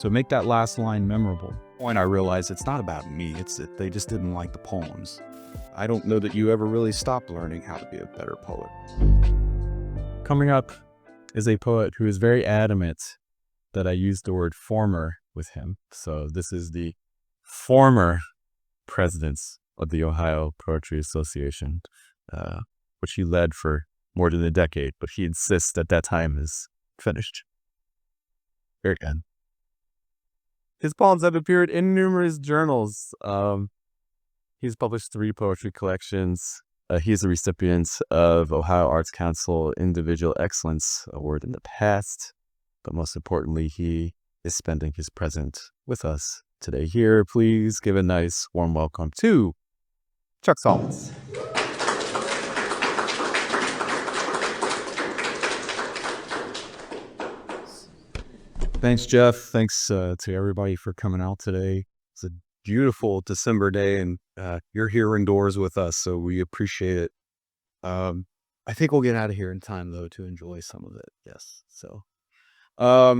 So make that last line memorable. Point I realized it's not about me, it's that they just didn't like the poems. I don't know that you ever really stopped learning how to be a better poet. Coming up is a poet who is very adamant that I use the word former with him. So this is the former president of the Ohio Poetry Association, which he led for more than a decade, but he insists that that time is finished. Very good. His poems have appeared in numerous journals. He's published 3 poetry collections. He's a recipient of Ohio Arts Council Individual Excellence Award in the past. But most importantly, he is spending his present with us today here. Please give a nice warm welcome to Chuck Salmons. Thanks, Jeff. Thanks to everybody for coming out today. It's a beautiful December day, and you're here indoors with us, so we appreciate it. I think we'll get out of here in time, though, to enjoy some of it. Yes. So, I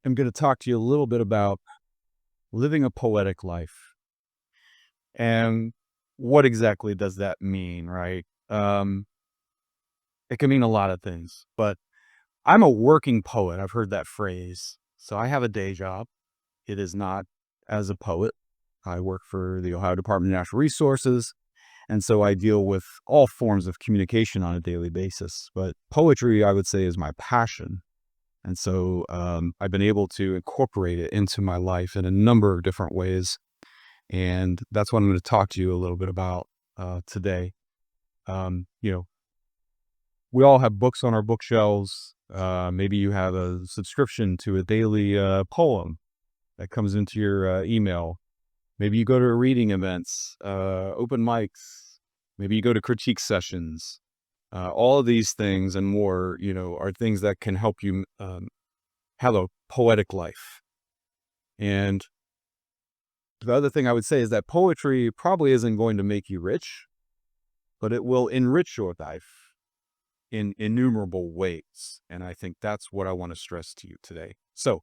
am going to talk to you a little bit about living a poetic life, and what exactly does that mean, right? It can mean a lot of things, but I'm a working poet. I've heard that phrase. So I have a day job. It is not as a poet. I work for the Ohio Department of Natural Resources, and so I deal with all forms of communication on a daily basis. But poetry, I would say, is my passion. And so I've been able to incorporate it into my life in a number of different ways. And that's what I'm going to talk to you a little bit about today. We all have books on our bookshelves. Maybe you have a subscription to a daily poem that comes into your email. Maybe you go to reading events, open mics. Maybe you go to critique sessions. All of these things and more, are things that can help you have a poetic life. And the other thing I would say is that poetry probably isn't going to make you rich, but it will enrich your life in innumerable ways. And I think that's what I want to stress to you today. So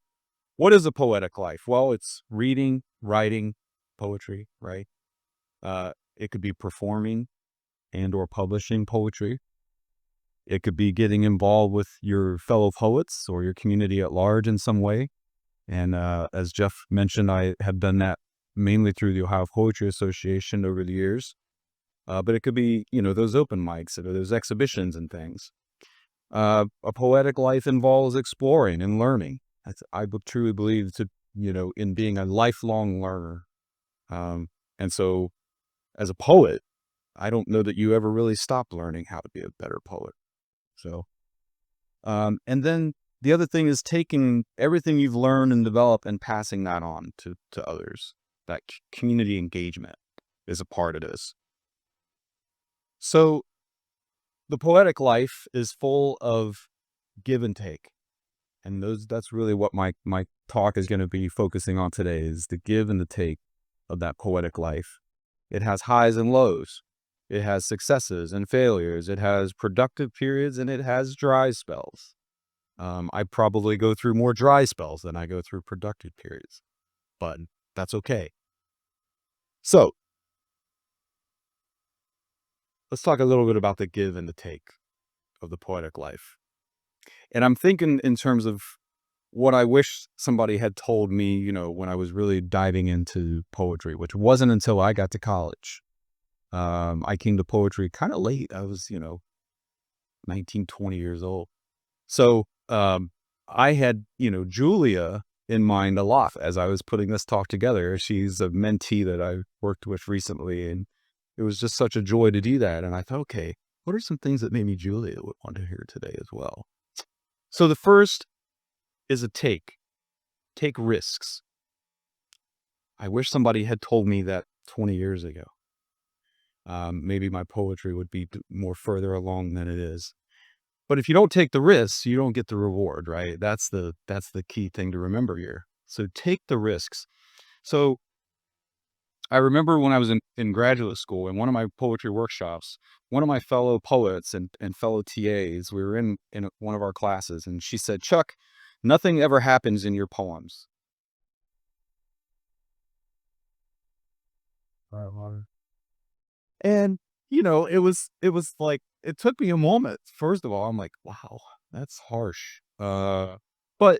what is a poetic life? Well, it's reading, writing poetry, right? It could be performing and or publishing poetry. It could be getting involved with your fellow poets or your community at large in some way. And as Jeff mentioned, I have done that mainly through the Ohio Poetry Association over the years. But it could be, those open mics or those exhibitions and things. A poetic life involves exploring and learning. I truly believe in being a lifelong learner. And so as a poet, I don't know that you ever really stop learning how to be a better poet. So, and then the other thing is taking everything you've learned and developed and passing that on to others. That community engagement is a part of this. So the poetic life is full of give and take. And that's really what my talk is going to be focusing on today, is the give and the take of that poetic life. It has highs and lows. It has successes and failures. It has productive periods and it has dry spells. I probably go through more dry spells than I go through productive periods, but that's okay. So let's talk a little bit about the give and the take of the poetic life. And I'm thinking in terms of what I wish somebody had told me, when I was really diving into poetry, which wasn't until I got to college. I came to poetry kind of late. I was, 19, 20 years old. So I had, Julia in mind a lot as I was putting this talk together. She's a mentee that I worked with recently, and it was just such a joy to do that. And I thought, okay, what are some things that maybe Julia would want to hear today as well? So the first is a take risks. I wish somebody had told me that 20 years ago. Maybe my poetry would be more further along than it is. But if you don't take the risks, you don't get the reward, right? That's the key thing to remember here. So take the risks. So I remember when I was in graduate school in one of my poetry workshops, one of my fellow poets and fellow TAs, we were in one of our classes, and she said, "Chuck, nothing ever happens in your poems." Right, water. And, it was like it took me a moment. First of all, I'm like, "Wow, that's harsh." But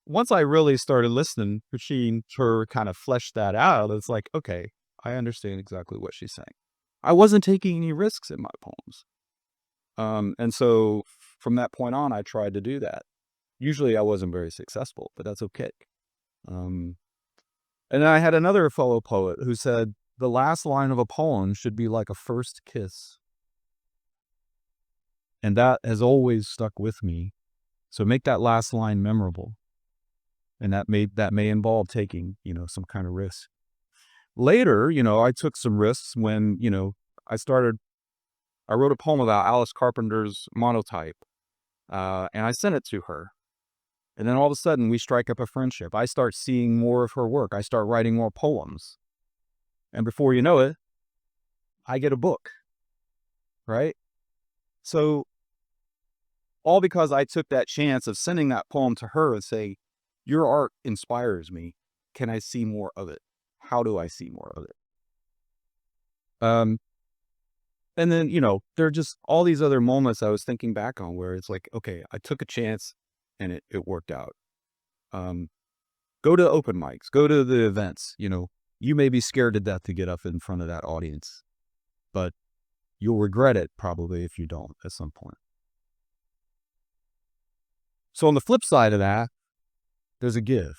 once I really started listening, seeing her kind of flesh that out, it's like, "Okay, I understand exactly what she's saying." I wasn't taking any risks in my poems. And so from that point on, I tried to do that. Usually I wasn't very successful, but that's okay. Um, and then I had another fellow poet who said, the last line of a poem should be like a first kiss. And that has always stuck with me. So make that last line memorable. And that may involve taking, some kind of risk. Later, I took some risks when, I started I wrote a poem about Alice Carpenter's monotype. And I sent it to her. And then all of a sudden, we strike up a friendship. I start seeing more of her work. I start writing more poems. And before you know it, I get a book, right? So, all because I took that chance of sending that poem to her and say, your art inspires me. Can I see more of it? How do I see more of it? Um, and then, there are just all these other moments I was thinking back on where it's like, okay, I took a chance and it worked out. Um, Go to open mics, go to the events, you may be scared to death to get up in front of that audience, but you'll regret it probably if you don't at some point. So on the flip side of that, there's a give,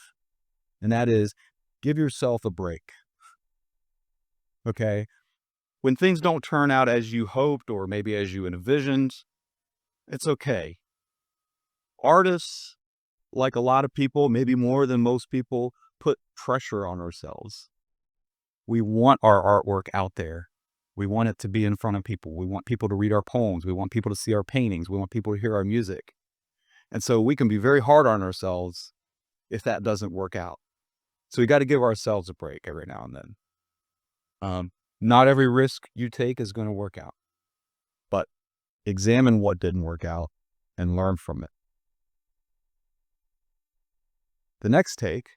and that is give yourself a break. Okay? When things don't turn out as you hoped or maybe as you envisioned, it's okay. Artists, like a lot of people, maybe more than most people, put pressure on ourselves. We want our artwork out there. We want it to be in front of people. We want people to read our poems. We want people to see our paintings. We want people to hear our music. And so we can be very hard on ourselves if that doesn't work out. So we got to give ourselves a break every now and then. Not every risk you take is going to work out, but examine what didn't work out and learn from it. The next take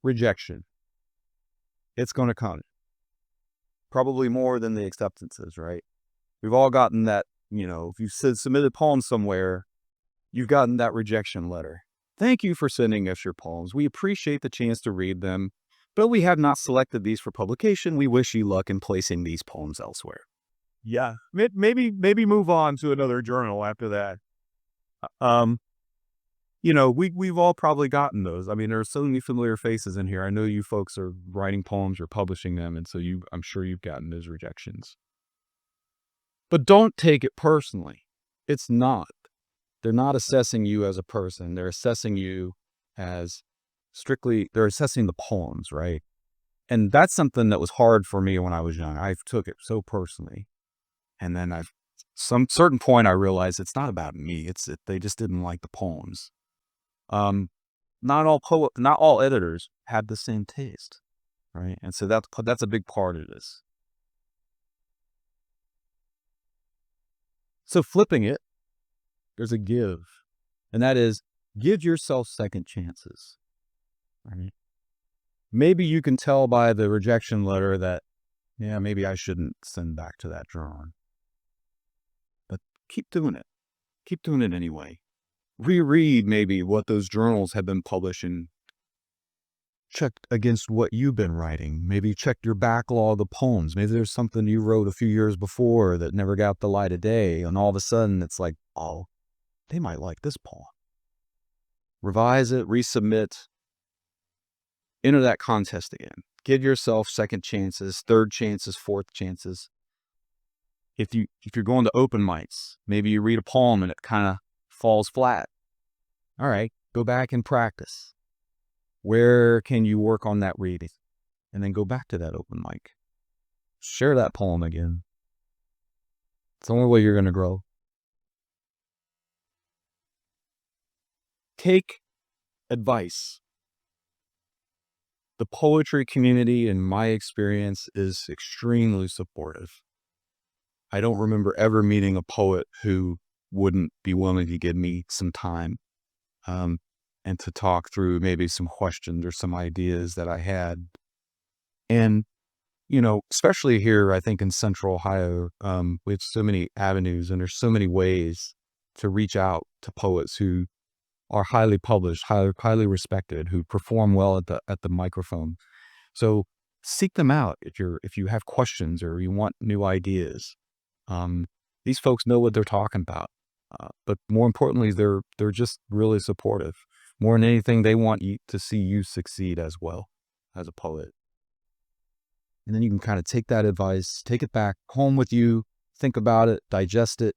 rejection. It's going to come. Probably more than the acceptances, right? We've all gotten that, if you submitted poems somewhere, you've gotten that rejection letter. Thank you for sending us your poems. We appreciate the chance to read them, but we have not selected these for publication. We wish you luck in placing these poems elsewhere. Yeah, maybe move on to another journal after that. Um, we've all probably gotten those. I mean, there are so many familiar faces in here. I know you folks are writing poems or publishing them, and so I'm sure you've gotten those rejections. But don't take it personally. It's not. They're not assessing you as a person. They're assessing you as they're assessing the poems, right? And that's something that was hard for me when I was young. I took it so personally. And then some certain point I realized it's not about me. They just didn't like the poems. Um, not all editors have the same taste, right? And so that's a big part of this. So flipping it, there's a give, and that is give yourself second chances. Right? Maybe you can tell by the rejection letter that, yeah, maybe I shouldn't send back to that journal. But keep doing it. Keep doing it anyway. Reread maybe what those journals have been publishing. Check against what you've been writing. Maybe check your backlog of poems. Maybe there's something you wrote a few years before that never got the light of day. And all of a sudden it's like, oh, they might like this poem. Revise it, resubmit, enter that contest again. Give yourself second chances, third chances, fourth chances. If you're going to open mics, maybe you read a poem and it kind of falls flat. All right, go back and practice. Where can you work on that reading? And then go back to that open mic. Share that poem again. It's the only way you're going to grow. Take advice. The poetry community, in my experience, is extremely supportive. I don't remember ever meeting a poet who wouldn't be willing to give me some time, um, and to talk through maybe some questions or some ideas that I had. And, especially here, I think in Central Ohio, we have so many avenues and there's so many ways to reach out to poets who are highly published, highly respected, who perform well at the microphone. So seek them out if you have questions or you want new ideas. Um, these folks know what they're talking about, but more importantly, they're just really supportive. More than anything, they want you to see you succeed as well as a poet. And then you can kind of take that advice, take it back home with you, think about it, digest it,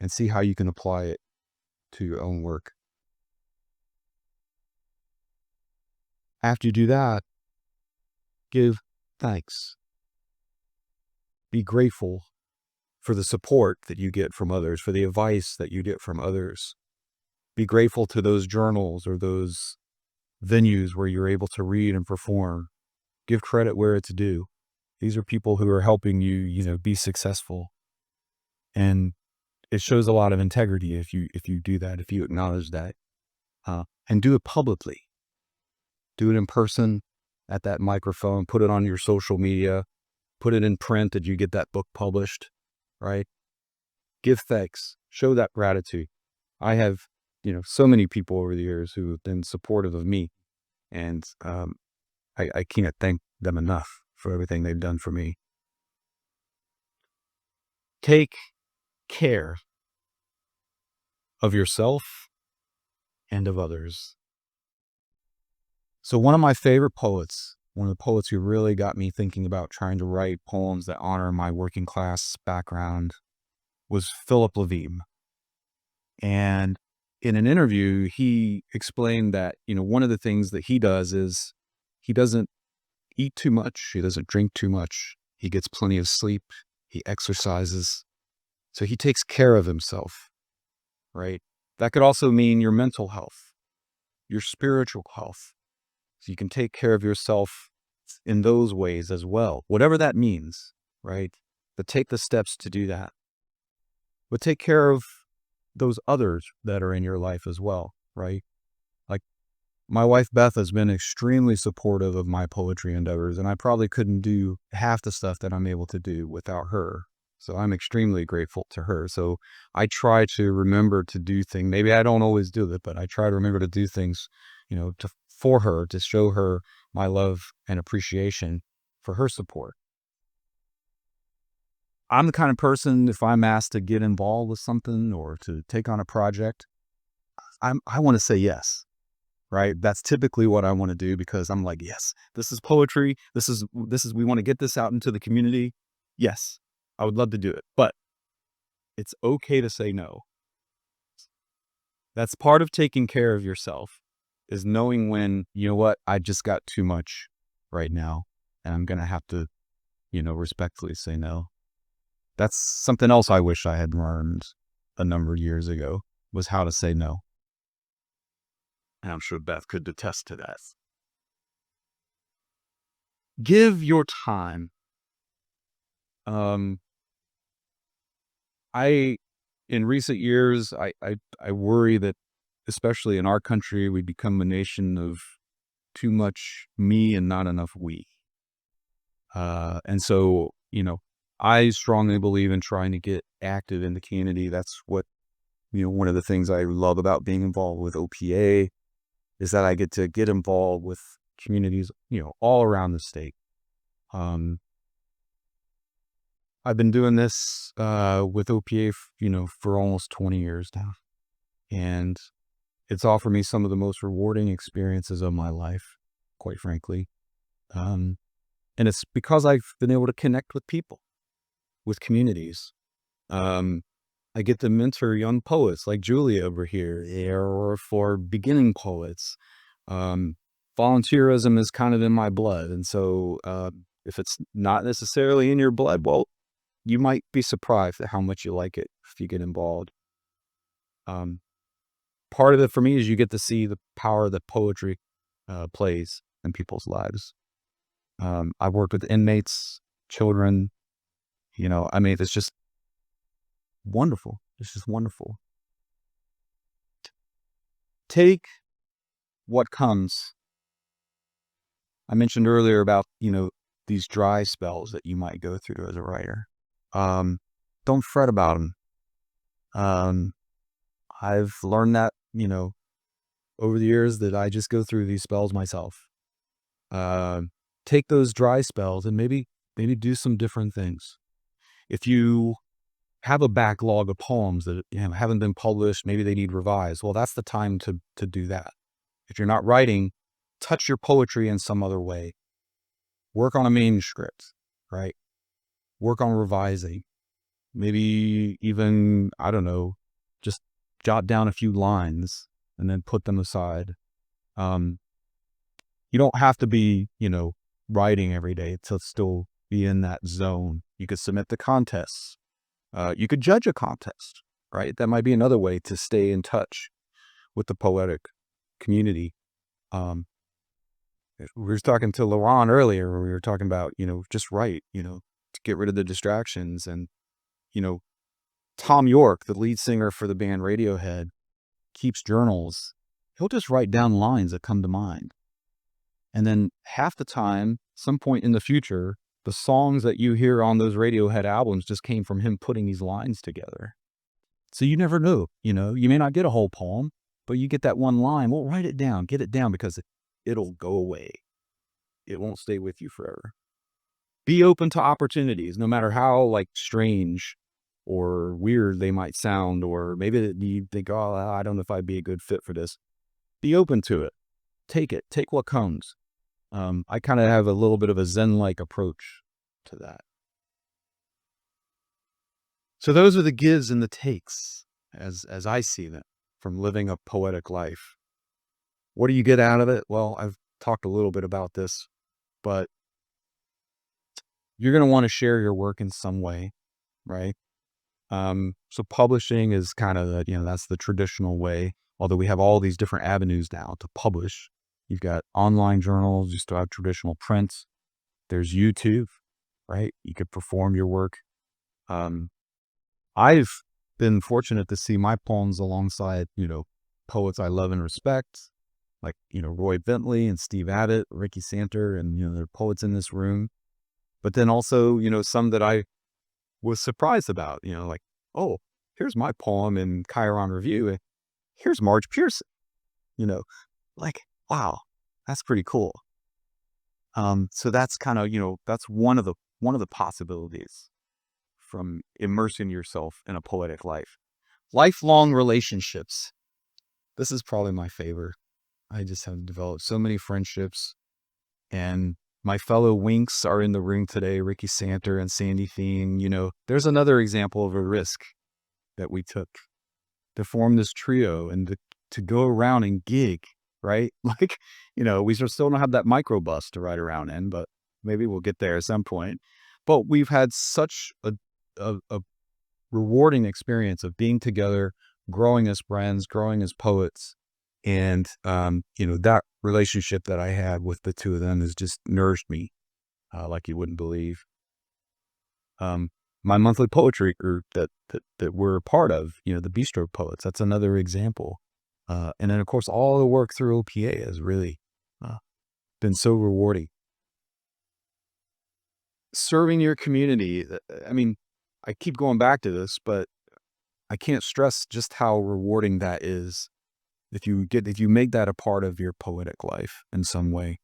and see how you can apply it to your own work. After you do that, give thanks. Be grateful for the support that you get from others, for the advice that you get from others. Be grateful to those journals or those venues where you're able to read and perform. Give credit where it's due. These are people who are helping you, be successful. And it shows a lot of integrity if you do that, if you acknowledge that, and do it publicly. Do it in person at that microphone, put it on your social media, put it in print that you get that book published, right? Give thanks, show that gratitude. I have, so many people over the years who have been supportive of me, and I can't thank them enough for everything they've done for me. Take care of yourself and of others. So one of my favorite poets, one of the poets who really got me thinking about trying to write poems that honor my working class background, was Philip Levine. And in an interview, he explained that, one of the things that he does is he doesn't eat too much. He doesn't drink too much. He gets plenty of sleep. He exercises. So he takes care of himself, right? That could also mean your mental health, your spiritual health. So you can take care of yourself in those ways as well, whatever that means, right? But take the steps to do that. But take care of those others that are in your life as well, right? Like my wife, Beth, has been extremely supportive of my poetry endeavors, and I probably couldn't do half the stuff that I'm able to do without her. So I'm extremely grateful to her. So I try to remember to do things. Maybe I don't always do it, but I try to remember to do things, for her, to show her my love and appreciation for her support. I'm the kind of person, if I'm asked to get involved with something or to take on a project, I want to say yes, right? That's typically what I want to do because I'm like, yes, this is poetry. We want to get this out into the community. Yes, I would love to do it, but it's okay to say no. That's part of taking care of yourself, is knowing when, I just got too much right now and I'm going to have to, respectfully say no. That's something else I wish I had learned a number of years ago, was how to say no. And I'm sure Beth could attest to that. Give your time. In recent years, I worry that, especially in our country, we become a nation of too much me and not enough we. And so, I strongly believe in trying to get active in the community. That's what, one of the things I love about being involved with OPA is that I get to get involved with communities, all around the state. I've been doing this with OPA, for almost 20 years now. And it's offered me some of the most rewarding experiences of my life, quite frankly. And it's because I've been able to connect with people, with communities. I get to mentor young poets like Julia over here, or for beginning poets. Volunteerism is kind of in my blood. And so if it's not necessarily in your blood, well, you might be surprised at how much you like it if you get involved. Part of it for me is you get to see the power that poetry plays in people's lives. I've worked with inmates, children, I mean, it's just wonderful. It's just wonderful. Take what comes. I mentioned earlier about, these dry spells that you might go through as a writer. Don't fret about them. I've learned that, over the years that I just go through these spells myself. Take those dry spells and maybe do some different things. If you have a backlog of poems that haven't been published, maybe they need revised. Well, that's the time to do that. If you're not writing, touch your poetry in some other way. Work on a manuscript, right? Work on revising. Maybe even, I don't know, just jot down a few lines and then put them aside. You don't have to be, writing every day to still be in that zone. You could submit to contests. You could judge a contest, right? That might be another way to stay in touch with the poetic community. We were talking to Laurent earlier, where we were talking about, just write, to get rid of the distractions. And, Tom York, the lead singer for the band Radiohead, keeps journals. He'll just write down lines that come to mind. And then half the time, some point in the future, the songs that you hear on those Radiohead albums just came from him putting these lines together. So you never know, you may not get a whole poem, but you get that one line. Well, write it down, get it down, because it'll go away. It won't stay with you forever. Be open to opportunities, no matter how strange or weird they might sound, or maybe you think, oh, I don't know if I'd be a good fit for this. Be open to it. Take it. Take what comes. I kind of have a little bit of a Zen-like approach to that. So those are the gives and the takes as I see them from living a poetic life. What do you get out of it? Well, I've talked a little bit about this, but you're going to want to share your work in some way, right? So publishing is kind of that's the traditional way, although we have all these different avenues now to publish. You've got online journals, you still have traditional print. There's YouTube, right? You could perform your work. I've been fortunate to see my poems alongside, poets I love and respect, like, Roy Bentley and Steve Abbott, Ricky Santer, and, there are poets in this room. But then also, some that I was surprised about, oh, here's my poem in Chiron Review. And here's Marge Pearson, wow, that's pretty cool. So that's kind of, that's one of the possibilities from immersing yourself in a poetic life. Lifelong relationships. This is probably my favorite. I just have developed so many friendships, and my fellow Winks are in the room today, Ricky Santer and Sandy Thien. There's another example of a risk that we took to form this trio and to go around and gig, right? We still don't have that microbus to ride around in, but maybe we'll get there at some point. But we've had such a rewarding experience of being together, growing as friends, growing as poets. And, that relationship that I had with the two of them has just nourished me, like you wouldn't believe. My monthly poetry group that we're a part of, the Bistro Poets, that's another example. And then, of course, all the work through OPA has really been so rewarding. Serving your community. I mean, I keep going back to this, but I can't stress just how rewarding that is. If you make that a part of your poetic life in some way,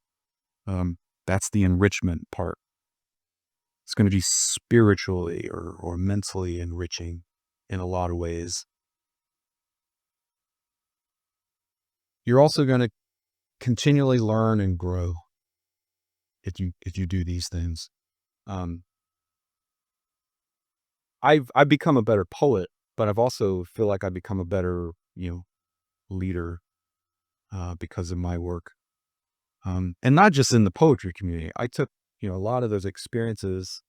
that's the enrichment part. It's going to be spiritually or mentally enriching in a lot of ways. You're also going to continually learn and grow if you do these things. I've become a better poet, but I've also feel like I've become a better, leader because of my work. And not just in the poetry community. I took, a lot of those experiences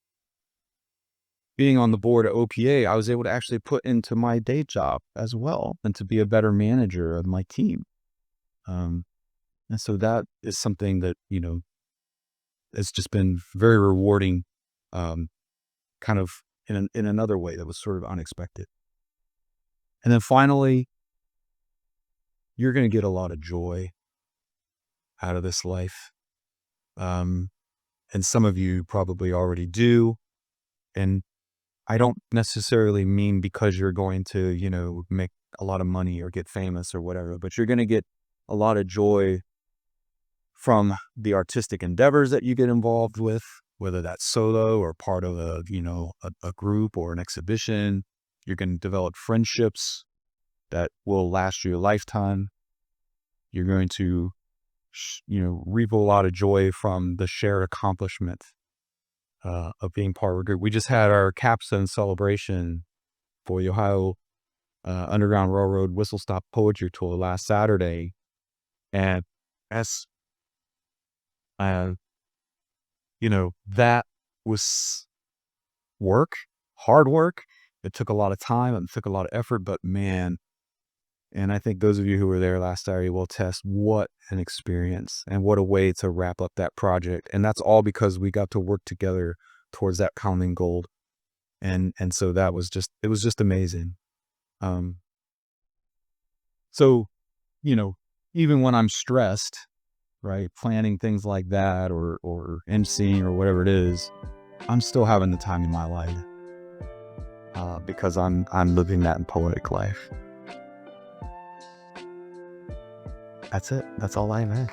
being on the board at OPA. I was able to actually put into my day job as well, and to be a better manager of my team. And so that is something that, it's just been very rewarding, um, kind of in another way that was sort of unexpected. And then finally, you're going to get a lot of joy out of this life. Um, and some of you probably already do. And I don't necessarily mean because you're going to, make a lot of money or get famous or whatever, but you're going to get a lot of joy from the artistic endeavors that you get involved with, whether that's solo or part of a group or an exhibition. You're going to develop friendships that will last you a lifetime. You're going to, reap a lot of joy from the shared accomplishment of being part of a group. We just had our capstone celebration for the Ohio Underground Railroad Whistle Stop Poetry Tour last Saturday. And as, uh, that was work, hard work. It took a lot of time. It took a lot of effort, but man, and I think those of you who were there last Saturday will attest what an experience and what a way to wrap up that project. And that's all because we got to work together towards that common goal. And so it was just amazing. Um, so, you know, even when I'm stressed, right, planning things like that or emceeing or whatever it is, I'm still having the time in my life because I'm living that in poetic life. That's it. That's all I have.